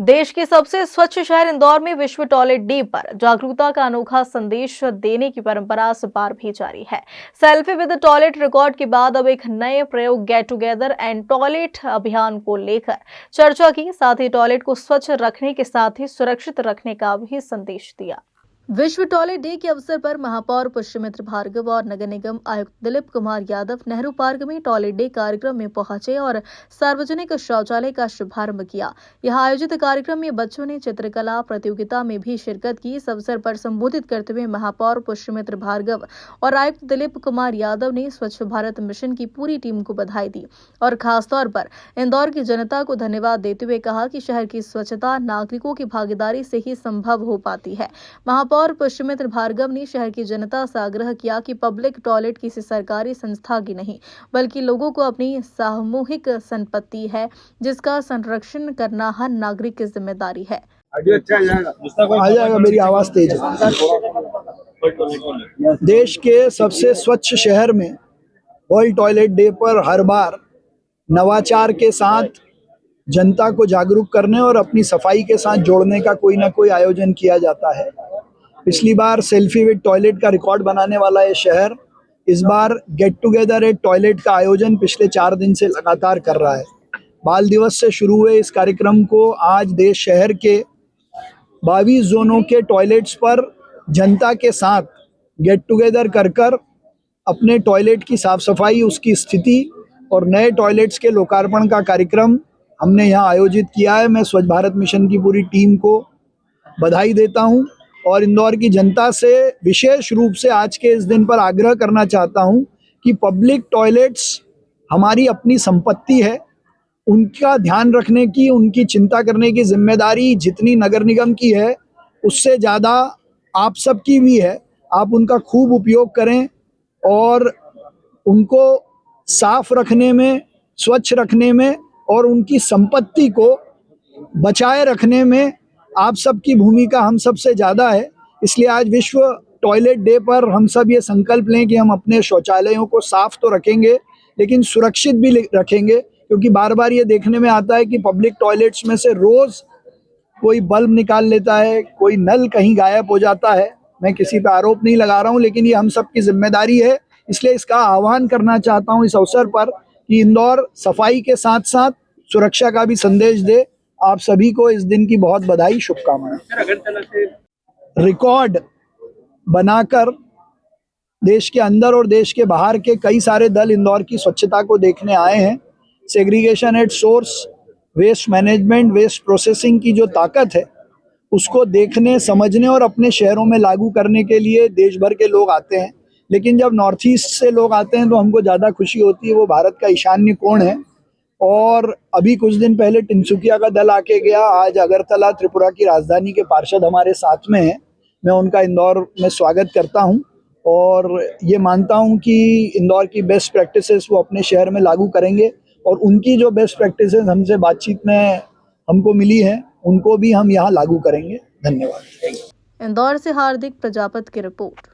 देश के सबसे स्वच्छ शहर इंदौर में विश्व टॉयलेट डे पर जागरूकता का अनोखा संदेश देने की परंपरा इस बार भी जारी है। सेल्फी विद टॉयलेट रिकॉर्ड के बाद अब एक नए प्रयोग गेट टुगेदर एंड टॉयलेट अभियान को लेकर चर्चा की। साथ ही टॉयलेट को स्वच्छ रखने के साथ ही सुरक्षित रखने का भी संदेश दिया। विश्व टॉयलेट डे के अवसर पर महापौर पुष्यमित्र भार्गव और नगर निगम आयुक्त दिलीप कुमार यादव नेहरू पार्क में टॉयलेट डे कार्यक्रम में पहुंचे और सार्वजनिक शौचालय का शुभारंभ किया। यहां आयोजित कार्यक्रम में बच्चों ने चित्रकला प्रतियोगिता में भी शिरकत की। इस अवसर पर संबोधित करते हुए महापौर पुष्यमित्र भार्गव और आयुक्त दिलीप कुमार यादव ने स्वच्छ भारत मिशन की पूरी टीम को बधाई दी और खासतौर पर इंदौर की जनता को धन्यवाद देते हुए कहा कि शहर की स्वच्छता नागरिकों की भागीदारी से ही संभव हो पाती है। महापौर पुष्यमित्र भार्गव ने शहर की जनता से आग्रह किया कि पब्लिक टॉयलेट किसी सरकारी संस्था की नहीं बल्कि लोगों को अपनी सामूहिक संपत्ति है, जिसका संरक्षण करना हर नागरिक की जिम्मेदारी है। आ जाएगा, मेरी आवाज तेज है। देश के सबसे स्वच्छ शहर में वर्ल्ड टॉयलेट डे पर हर बार नवाचार के साथ जनता को जागरूक करने और अपनी सफाई के साथ जोड़ने का कोई ना कोई आयोजन किया जाता है। पिछली बार सेल्फी विद टॉयलेट का रिकॉर्ड बनाने वाला ये शहर इस बार गेट टुगेदर एट टॉयलेट का आयोजन पिछले 4 दिन से लगातार कर रहा है। बाल दिवस से शुरू हुए इस कार्यक्रम को आज देश शहर के 22 जोनों के टॉयलेट्स पर जनता के साथ गेट टुगेदर कर अपने टॉयलेट की साफ सफाई, उसकी स्थिति और नए टॉयलेट्स के लोकार्पण का कार्यक्रम हमने यहाँ आयोजित किया है। मैं स्वच्छ भारत मिशन की पूरी टीम को बधाई देता हूँ और इंदौर की जनता से विशेष रूप से आज के इस दिन पर आग्रह करना चाहता हूं कि पब्लिक टॉयलेट्स हमारी अपनी संपत्ति है। उनका ध्यान रखने की, उनकी चिंता करने की जिम्मेदारी जितनी नगर निगम की है उससे ज़्यादा आप सबकी भी है। आप उनका खूब उपयोग करें और उनको साफ रखने में, स्वच्छ रखने में और उनकी संपत्ति को बचाए रखने में आप सबकी भूमिका हम सबसे ज़्यादा है। इसलिए आज विश्व टॉयलेट डे पर हम सब ये संकल्प लें कि हम अपने शौचालयों को साफ तो रखेंगे लेकिन सुरक्षित भी रखेंगे, क्योंकि बार बार ये देखने में आता है कि पब्लिक टॉयलेट्स में से रोज़ कोई बल्ब निकाल लेता है, कोई नल कहीं गायब हो जाता है। मैं किसी पे आरोप नहीं लगा रहा हूँ, लेकिन ये हम सबकी जिम्मेदारी है। इसलिए इसका आह्वान करना चाहता हूँ इस अवसर पर कि इंदौर सफाई के साथ साथ सुरक्षा का भी संदेश दे। आप सभी को इस दिन की बहुत बधाई, शुभकामनाएं। रिकॉर्ड बनाकर देश के अंदर और देश के बाहर के कई सारे दल इंदौर की स्वच्छता को देखने आए हैं। Segregation at source, waste management, waste processing की जो ताकत है उसको देखने, समझने और अपने शहरों में लागू करने के लिए देश भर के लोग आते हैं। लेकिन जब नॉर्थ ईस्ट से लोग आते हैं तो हमको ज़्यादा खुशी होती है। वो भारत का ईशान्य कोण है और अभी कुछ दिन पहले तिनसुकिया का दल आके गया। आज अगरतला, त्रिपुरा की राजधानी के पार्षद हमारे साथ में हैं। मैं उनका इंदौर में स्वागत करता हूं और ये मानता हूं कि इंदौर की बेस्ट प्रैक्टिसेस वो अपने शहर में लागू करेंगे और उनकी जो बेस्ट प्रैक्टिसेस हमसे बातचीत में हमको मिली हैं उनको भी हम यहाँ लागू करेंगे। धन्यवाद। इंदौर से हार्दिक प्रजापत की रिपोर्ट।